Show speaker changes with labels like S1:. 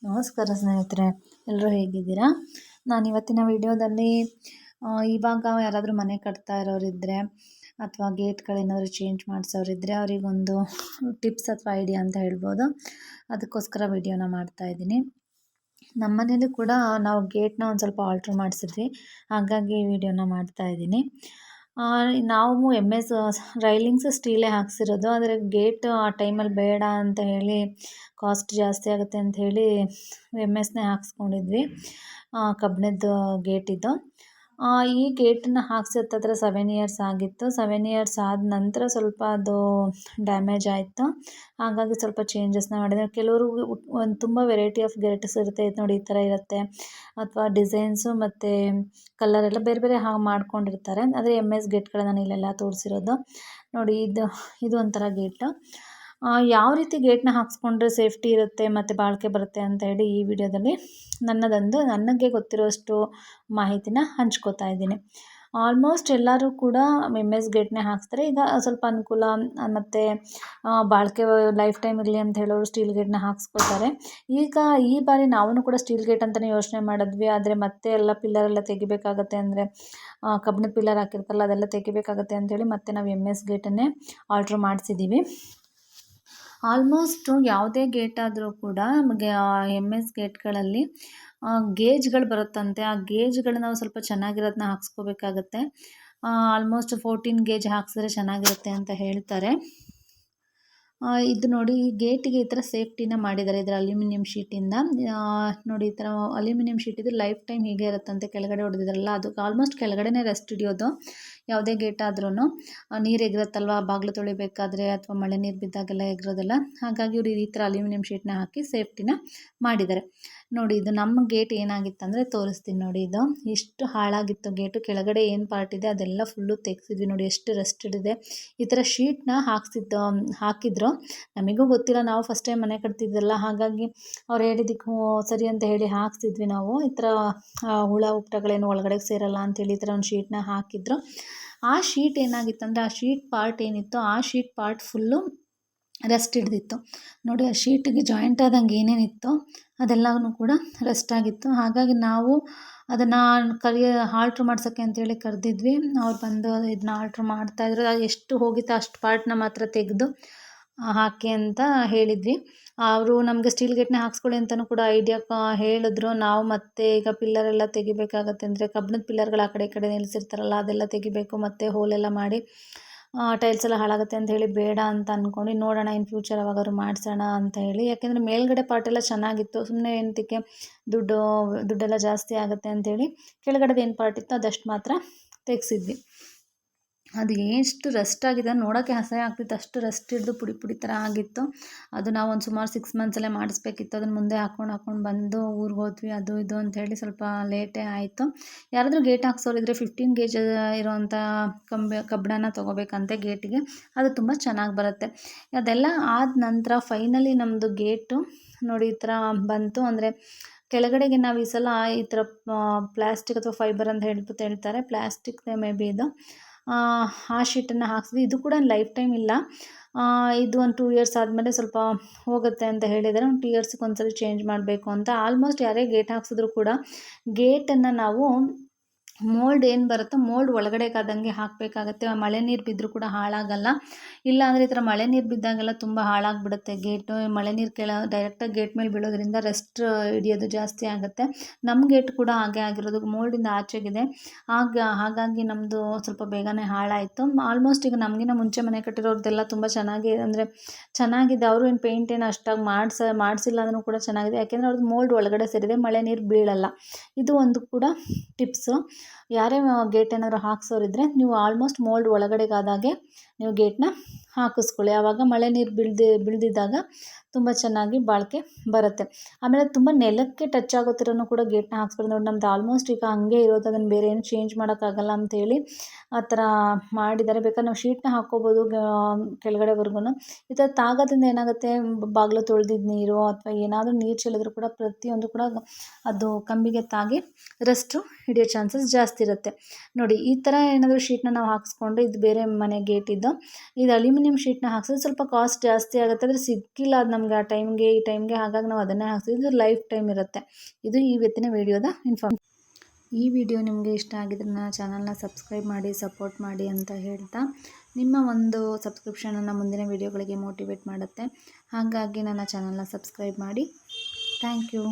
S1: ನಮಸ್ಕಾರ ಸ್ನೇಹಿತರೆ, ಎಲ್ಲರೂ ಹೇಗಿದ್ದೀರಾ? ನಾನು ಇವತ್ತಿನ ವಿಡಿಯೋದಲ್ಲಿ ಇವಾಗ ಯಾರಾದರೂ ಮನೆ ಕಟ್ತಾ ಇರೋರಿದ್ದರೆ ಅಥವಾ ಗೇಟ್ಗಳೇನಾದರೂ ಚೇಂಜ್ ಮಾಡಿಸೋರಿದ್ದರೆ ಅವರಿಗೊಂದು ಟಿಪ್ಸ್ ಅಥವಾ ಐಡಿಯಾ ಅಂತ ಹೇಳ್ಬೋದು. ಅದಕ್ಕೋಸ್ಕರ ವಿಡಿಯೋನ ಮಾಡ್ತಾಯಿದ್ದೀನಿ. ನಮ್ಮ ಮನೇಲಿ ಕೂಡ ನಾವು ಗೇಟ್ನ ಒಂದು ಸ್ವಲ್ಪ ಆಲ್ಟ್ರ್ ಮಾಡಿಸಿದ್ವಿ, ಹಾಗಾಗಿ ಈ ವಿಡಿಯೋನ ಮಾಡ್ತಾಯಿದ್ದೀನಿ. ನಾವು ರೈಲಿಂಗ್ಸ್ ಸ್ಟೀಲೇ ಹಾಕ್ಸಿರೋದು, ಆದರೆ ಗೇಟ್ ಆ ಟೈಮಲ್ಲಿ ಬೇಡ ಅಂತ ಹೇಳಿ ಕಾಸ್ಟ್ ಜಾಸ್ತಿ ಆಗುತ್ತೆ ಅಂತ ಹೇಳಿ ಎಸ್ನೇ ಹಾಕ್ಸ್ಕೊಂಡಿದ್ವಿ. ಕಬ್ಬಿಣದ ಗೇಟ್ ಇದು. ಈ ಗೇಟನ್ನು ಹಾಕ್ಸಿ ಹತ್ತತ್ರ 7 ಇಯರ್ಸ್ ಆಗಿತ್ತು. 7 ಇಯರ್ಸ್ ಆದ ನಂತರ ಸ್ವಲ್ಪ ಅದು ಡ್ಯಾಮೇಜ್ ಆಯಿತು, ಹಾಗಾಗಿ ಸ್ವಲ್ಪ ಚೇಂಜಸ್ನ ಮಾಡಿದೆ. ಕೆಲವರು ಒಂದು ತುಂಬ ವೆರೈಟಿ ಆಫ್ ಗೇಟ್ಸ್ ಇರುತ್ತೆ, ನೋಡಿ ಈ ಥರ ಇರುತ್ತೆ, ಅಥವಾ ಡಿಸೈನ್ಸು ಮತ್ತು ಕಲರೆಲ್ಲ ಬೇರೆ ಬೇರೆ ಹಾಗೆ ಮಾಡ್ಕೊಂಡಿರ್ತಾರೆ. ಆದರೆ ಗೇಟ್ಗಳ ನಾನು ಇಲ್ಲೆಲ್ಲ ತೋರಿಸಿರೋದು ನೋಡಿ. ಇದು ಒಂಥರ ಗೇಟು. ಯಾವ ರೀತಿ ಗೇಟ್ನ ಹಾಕ್ಸ್ಕೊಂಡ್ರೆ ಸೇಫ್ಟಿ ಇರುತ್ತೆ ಮತ್ತು ಬಾಳಿಕೆ ಬರುತ್ತೆ ಅಂತ ಹೇಳಿ ಈ ವಿಡಿಯೋದಲ್ಲಿ ನನಗೆ ಗೊತ್ತಿರೋಷ್ಟು ಮಾಹಿತಿನ ಹಂಚ್ಕೋತಾ ಇದ್ದೀನಿ. ಆಲ್ಮೋಸ್ಟ್ ಎಲ್ಲರೂ ಕೂಡ ಗೇಟ್ನೇ ಹಾಕ್ಸ್ತಾರೆ. ಈಗ ಸ್ವಲ್ಪ ಅನುಕೂಲ ಮತ್ತು ಬಾಳಿಕೆ ಲೈಫ್ ಟೈಮ್ ಇರಲಿ ಅಂತ ಹೇಳೋರು ಸ್ಟೀಲ್ ಗೇಟ್ನ ಹಾಕ್ಸ್ಕೊತಾರೆ. ಈಗ ಈ ಬಾರಿ ನಾವು ಕೂಡ ಸ್ಟೀಲ್ ಗೇಟ್ ಅಂತಲೇ ಯೋಚನೆ ಮಾಡಿದ್ವಿ, ಆದರೆ ಮತ್ತೆ ಎಲ್ಲ ಪಿಲ್ಲರೆಲ್ಲ ತೆಗಿಬೇಕಾಗತ್ತೆ, ಅಂದರೆ ಕಬ್ಬಿಣದ ಪಿಲ್ಲರ್ ಹಾಕಿರ್ತಾರಲ್ಲ ಅದೆಲ್ಲ ತೆಗಿಬೇಕಾಗತ್ತೆ ಅಂಥೇಳಿ ಮತ್ತೆ ನಾವು ಗೇಟನ್ನೇ ಆಲ್ಟ್ರ್ ಮಾಡಿಸಿದ್ದೀವಿ. ಆಲ್ಮೋಸ್ಟು ಯಾವುದೇ ಗೇಟ್ ಆದರೂ ಕೂಡ ಗೇಟ್ಗಳಲ್ಲಿ ಗೇಜ್ಗಳು ಬರುತ್ತಂತೆ. ಆ ಗೇಜ್ಗಳು ನಾವು ಸ್ವಲ್ಪ ಚೆನ್ನಾಗಿರೋದನ್ನ ಹಾಕ್ಸ್ಕೋಬೇಕಾಗತ್ತೆ. ಆಲ್ಮೋಸ್ಟ್ 14 ಗೇಜ್ ಹಾಕ್ಸಿದ್ರೆ ಚೆನ್ನಾಗಿರುತ್ತೆ ಅಂತ ಹೇಳ್ತಾರೆ. ಇದು ನೋಡಿ, ಈ ಗೇಟಿಗೆ ಈ ಥರ ಸೇಫ್ಟಿನ ಮಾಡಿದ್ದಾರೆ, ಇದರ ಅಲ್ಯೂಮಿನಿಯಂ ಶೀಟಿಂದ. ನೋಡಿ, ಈ ಥರ ಅಲ್ಯೂಮಿನಿಯಂ ಶೀಟ್ ಇದು ಲೈಫ್ ಟೈಮ್ ಹೀಗೆ ಇರುತ್ತಂತೆ. ಕೆಳಗಡೆ ಹೊಡೆದಿದ್ರಲ್ಲ ಅದಕ್ಕೆ ಆಲ್ಮೋಸ್ಟ್ ಕೆಳಗಡೆನೇ ರೆಸ್ಟ್ ಹಿಡಿಯೋದು ಯಾವುದೇ ಗೇಟ್ ಆದ್ರೂ. ನೀರು ಎಗರುತ್ತಲ್ವ ಬಾಗಿಲು ತೊಳಿಬೇಕಾದ್ರೆ ಅಥವಾ ಮಳೆ ನೀರು ಬಿದ್ದಾಗೆಲ್ಲ ಎಗರೋದಲ್ಲ, ಹಾಗಾಗಿ ಇವರು ಈ ಥರ ಅಲ್ಯೂಮಿನಿಯಂ ಶೀಟ್ನ ಹಾಕಿ ಸೇಫ್ಟಿನ ಮಾಡಿದ್ದಾರೆ. ನೋಡಿ, ಇದು ನಮ್ಮ ಗೇಟ್ ಏನಾಗಿತ್ತಂದರೆ ತೋರಿಸ್ತೀನಿ ನೋಡಿ. ಇದು ಎಷ್ಟು ಹಾಳಾಗಿತ್ತು ಗೇಟು. ಕೆಳಗಡೆ ಏನು ಪಾರ್ಟ್ ಇದೆ ಅದೆಲ್ಲ ಫುಲ್ಲು ತೆಗೆಸಿದ್ವಿ. ನೋಡಿ ಎಷ್ಟು ರೆಸ್ಟ್ ಹಿಡಿದೆ. ಈ ಥರ ಶೀಟ್ನ ಹಾಕಿದ್ರು. ನಮಗೂ ಗೊತ್ತಿಲ್ಲ, ನಾವು ಫಸ್ಟ್ ಟೈಮ್ ಮನೆ ಕಟ್ತಿದ್ದಲ್ಲ, ಹಾಗಾಗಿ ಅವ್ರು ಹೇಳಿದ್ದಕ್ಕೆ ಸರಿ ಅಂತ ಹೇಳಿ ಹಾಕ್ಸಿದ್ವಿ ನಾವು. ಈ ಥರ ಹುಳ ಹುಪ್ಪಟಗಳೇನು ಒಳಗಡೆ ಸೇರಲ್ಲ ಅಂಥೇಳಿ ಈ ಥರ ಒಂದು ಶೀಟ್ನ ಹಾಕಿದ್ರು. ಆ ಶೀಟ್ ಏನಾಗಿತ್ತಂದರೆ, ಆ ಶೀಟ್ ಪಾರ್ಟ್ ಏನಿತ್ತು ಆ ಶೀಟ್ ಪಾರ್ಟ್ ಫುಲ್ಲು ರೆಸ್ಟ್ ಹಿಡ್ದಿತ್ತು. ನೋಡಿ, ಆ ಶೀಟಿಗೆ ಜಾಯಿಂಟ್ ಆದಂಗೆ ಏನೇನಿತ್ತು ಅದೆಲ್ಲವೂ ಕೂಡ ರೆಸ್ಟ್ ಆಗಿತ್ತು. ಹಾಗಾಗಿ ನಾವು ಅದನ್ನು ಆಲ್ಟ್ರ್ ಮಾಡ್ಸೋಕ್ಕೆ ಅಂತೇಳಿ ಕರೆದಿದ್ವಿ. ಅವ್ರು ಬಂದು ಇದನ್ನ ಆಲ್ಟ್ರ್ ಮಾಡ್ತಾಯಿದ್ರು. ಎಷ್ಟು ಹೋಗಿತ್ತು ಅಷ್ಟು ಪಾರ್ಟ್ನ ಮಾತ್ರ ತೆಗೆದು ಹಾಕಿ ಅಂತ ಹೇಳಿದ್ವಿ. ಅವರು ನಮಗೆ ಸ್ಟೀಲ್ ಗೇಟ್ನೇ ಹಾಕ್ಸ್ಕೊಳ್ಳಿ ಅಂತಲೂ ಕೂಡ ಐಡಿಯಾ ಹೇಳಿದ್ರು. ನಾವು ಮತ್ತೆ ಈಗ ಪಿಲ್ಲರೆಲ್ಲ ತೆಗಿಬೇಕಾಗತ್ತೆ, ಅಂದರೆ ಕಬ್ಬಿಣದ ಪಿಲ್ಲರ್ಗಳು ಆ ಕಡೆ ಈ ಕಡೆ ನಿಲ್ಲಿಸಿರ್ತಾರಲ್ಲ ಅದೆಲ್ಲ ತೆಗಿಬೇಕು, ಮತ್ತು ಹೋಲೆಲ್ಲ ಮಾಡಿ ಟೈಲ್ಸ್ ಎಲ್ಲ ಹಾಳಾಗುತ್ತೆ ಅಂತ ಹೇಳಿ ಬೇಡ ಅಂತ ಅಂದ್ಕೊಂಡು ನೋಡೋಣ ಇನ್ ಫ್ಯೂಚರ್ ಯಾವಾಗಾದ್ರು ಮಾಡಿಸೋಣ ಅಂತ ಹೇಳಿ. ಯಾಕೆಂದರೆ ಮೇಲ್ಗಡೆ ಪಾರ್ಟೆಲ್ಲ ಚೆನ್ನಾಗಿತ್ತು, ಸುಮ್ಮನೆ ಎಂತಕ್ಕೆ ದುಡ್ಡೆಲ್ಲ ಜಾಸ್ತಿ ಆಗುತ್ತೆ ಅಂಥೇಳಿ ಕೆಳಗಡೆದು ಏನು ಪಾರ್ಟ್ ಇತ್ತು ಅದಷ್ಟು ಮಾತ್ರ ತೆಗೆಸಿದ್ವಿ. ಅದು ಎಷ್ಟು ರೆಸ್ಟ್ ಆಗಿದೆ ನೋಡೋಕ್ಕೆ ಅಸಹ್ಯ ಆಗ್ತಿತ್ತು, ಅಷ್ಟು ರೆಸ್ಟ್ ಹಿಡಿದು ಪುಡಿ ಪುಡಿ ಥರ ಆಗಿತ್ತು. ಅದು ನಾವು ಒಂದು ಸುಮಾರು 6 ಮಂತ್ಸಲ್ಲೇ ಮಾಡಿಸ್ಬೇಕಿತ್ತು. ಅದನ್ನು ಮುಂದೆ ಹಾಕ್ಕೊಂಡು ಬಂದು ಊರಿಗೆ ಹೋದ್ವಿ. ಅದು ಇದು ಅಂಥೇಳಿ ಸ್ವಲ್ಪ ಲೇಟೇ ಆಯಿತು. ಯಾರಾದರೂ ಗೇಟ್ ಹಾಕ್ಸೋರಿದ್ರೆ 15 ಗೇಜ್ ಇರೋವಂಥ ಕಬ್ಬಿಣನ ತೊಗೋಬೇಕಂತೆ ಗೇಟಿಗೆ, ಅದು ತುಂಬ ಚೆನ್ನಾಗಿ ಬರುತ್ತೆ. ಅದೆಲ್ಲ ಆದ ನಂತರ ಫೈನಲಿ ನಮ್ಮದು ಗೇಟು ನೋಡಿ ಈ ಥರ ಬಂತು. ಅಂದರೆ ಕೆಳಗಡೆಗೆ ನಾವು ಈ ಸಲ ಈ ಥರ ಪ್ಲ್ಯಾಸ್ಟಿಕ್ ಅಥವಾ ಫೈಬರ್ ಅಂತ ಹೇಳ್ತಾರೆ, ಪ್ಲ್ಯಾಸ್ಟಿಕ್ ಮೇ ಬಿ ಇದು, ಆ ಶೀಟನ್ನು ಹಾಕ್ಸಿದ್ವಿ. ಇದು ಕೂಡ ಲೈಫ್ ಟೈಮ್ ಇಲ್ಲ, ಇದು ಒಂದು 2 ಇಯರ್ಸ್ ಆದಮೇಲೆ ಸ್ವಲ್ಪ ಹೋಗುತ್ತೆ ಅಂತ ಹೇಳಿದ್ದಾರೆ. ಒಂದು 2 ಇಯರ್ಸ್ಗೆ ಒಂದ್ಸರಿ ಚೇಂಜ್ ಮಾಡಬೇಕು ಅಂತ. ಆಲ್ಮೋಸ್ಟ್ ಯಾರೇ ಗೇಟ್ ಹಾಕ್ಸಿದ್ರು ಕೂಡ ಗೇಟನ್ನು ನಾವು ಮೋಲ್ಡ್ ಏನು ಬರುತ್ತೋ ಮೋಲ್ಡ್ ಒಳಗಡೆಗಾದಂಗೆ ಹಾಕಬೇಕಾಗತ್ತೆ. ಮಳೆ ನೀರು ಬಿದ್ದರೂ ಕೂಡ ಹಾಳಾಗಲ್ಲ. ಇಲ್ಲಾಂದರೆ ಈ ಥರ ಮಳೆ ನೀರು ಬಿದ್ದಾಗೆಲ್ಲ ತುಂಬ ಹಾಳಾಗಿಬಿಡುತ್ತೆ ಗೇಟು. ಮಳೆ ನೀರು ಡೈರೆಕ್ಟಾಗಿ ಗೇಟ್ ಮೇಲೆ ಬೀಳೋದ್ರಿಂದ ರೆಸ್ಟ್ ಹಿಡಿಯೋದು ಜಾಸ್ತಿ ಆಗುತ್ತೆ. ನಮ್ಮ ಗೇಟ್ ಕೂಡ ಹಾಗೆ ಆಗಿರೋದು, ಮೋಲ್ಡಿಂದ ಆಚೆಗಿದೆ. ಹಾಗಾಗಿ ನಮ್ಮದು ಸ್ವಲ್ಪ ಬೇಗನೆ ಹಾಳಾಯಿತು. ಆಲ್ಮೋಸ್ಟ್ ಈಗ ನಮಗಿನ್ನ ಮುಂಚೆ ಮನೆ ಕಟ್ಟಿರೋರ್ದೆಲ್ಲ ತುಂಬ ಚೆನ್ನಾಗಿದೆ. ಅವರು ಏನು ಪೇಂಟ್ ಏನು ಅಷ್ಟಾಗಿ ಮಾಡಿಸಿಲ್ಲ ಅಂದ್ರೂ ಕೂಡ ಚೆನ್ನಾಗಿದೆ, ಯಾಕೆಂದರೆ ಅವ್ರದ್ದು ಮೋಲ್ಡ್ ಒಳಗಡೆ ಸೇರಿದೆ, ಮಳೆ ನೀರು ಬೀಳಲ್ಲ. ಇದು ಒಂದು ಕೂಡ ಟಿಪ್ಸು. ಯಾರೇ ಗೇಟ್ ಏನಾದರೂ ಹಾಕ್ಸೋರಿದ್ರೆ ನೀವು ಆಲ್ಮೋಸ್ಟ್ ಮೋಲ್ಡ್ ಒಳಗಡೆಗಾದಾಗೆ ನೀವು ಗೇಟ್ನ ಹಾಕಿಸ್ಕೊಳ್ಳಿ. ಆವಾಗ ಮಳೆ ನೀರು ಬೀಳ್ದಿದ್ದಾಗ ತುಂಬ ಚೆನ್ನಾಗಿ ಬಾಳಿಕೆ ಬರುತ್ತೆ. ಆಮೇಲೆ ತುಂಬ ನೆಲಕ್ಕೆ ಟಚ್ ಆಗೋ ಥರನೂ ಕೂಡ ಗೇಟ್ನ ಹಾಕ್ಸ್ಬಾರ್ದು. ನೋಡಿ, ನಮ್ದು ಆಲ್ಮೋಸ್ಟ್ ಈಗ ಹಂಗೆ ಇರೋದು, ಅದನ್ನು ಬೇರೆ ಏನು ಚೇಂಜ್ ಮಾಡೋಕ್ಕಾಗಲ್ಲ ಅಂಥೇಳಿ ಆ ಥರ ಮಾಡಿದ್ದಾರೆ. ಬೇಕಾದ್ರೆ ನಾವು ಶೀಟ್ನ ಹಾಕ್ಕೋಬೋದು ಕೆಳಗಡೆವರೆಗೂ. ಈ ಥರ ತಾಗೋದ್ರಿಂದ ಏನಾಗುತ್ತೆ, ಬಾಗಿಲು ತೊಳೆದಿದ್ದ ನೀರು ಅಥವಾ ಏನಾದರೂ ನೀರು ಚೆಲ್ಲಿದ್ರು ಕೂಡ ಪ್ರತಿಯೊಂದು ಕೂಡ ಅದು ಕಂಬಿಗೆ ತಾಗಿ ರೆಸ್ಟು ಹಿಡಿಯೋ ಚಾನ್ಸಸ್ ಜಾಸ್ತಿ ಜಾಸ್ತಿ ಇರುತ್ತೆ. ನೋಡಿ ಈ ಥರ ಏನಾದರೂ ಶೀಟ್ನ ನಾವು ಹಾಕ್ಸ್ಕೊಂಡು, ಇದು ಬೇರೆ ಮನೆ ಗೇಟಿದ್ದು, ಇದು ಅಲ್ಯೂಮಿನಿಯಂ ಶೀಟ್ನ ಹಾಕ್ಸಿದ್ರೆ ಸ್ವಲ್ಪ ಕಾಸ್ಟ್ ಜಾಸ್ತಿ ಆಗುತ್ತೆ. ಆದರೆ ಸಿಕ್ಕಿಲ್ಲ ಅದು ನಮಗೆ ಆ ಟೈಮ್ಗೆ, ಈ ಟೈಮ್ಗೆ, ಹಾಗಾಗಿ ನಾವು ಅದನ್ನೇ ಹಾಕ್ಸಿದ್ದು. ಲೈಫ್ ಟೈಮ್ ಇರುತ್ತೆ. ಇದು ಇವತ್ತಿನ ವಿಡಿಯೋದ ಈ ವಿಡಿಯೋ ನಿಮಗೆ ಇಷ್ಟ ಆಗಿದ್ರೆ ನನ್ನ ಚಾನಲ್ನ ಸಬ್ಸ್ಕ್ರೈಬ್ ಮಾಡಿ, ಸಪೋರ್ಟ್ ಮಾಡಿ ಅಂತ ಹೇಳ್ತಾ, ನಿಮ್ಮ ಒಂದು ಸಬ್ಸ್ಕ್ರಿಪ್ಷನ್ ನನ್ನ ಮುಂದಿನ ವಿಡಿಯೋಗಳಿಗೆ ಮೋಟಿವೇಟ್ ಮಾಡುತ್ತೆ. ಹಾಗಾಗಿ ನನ್ನ ಚಾನಲ್ನ ಸಬ್ಸ್ಕ್ರೈಬ್ ಮಾಡಿ. Thank you.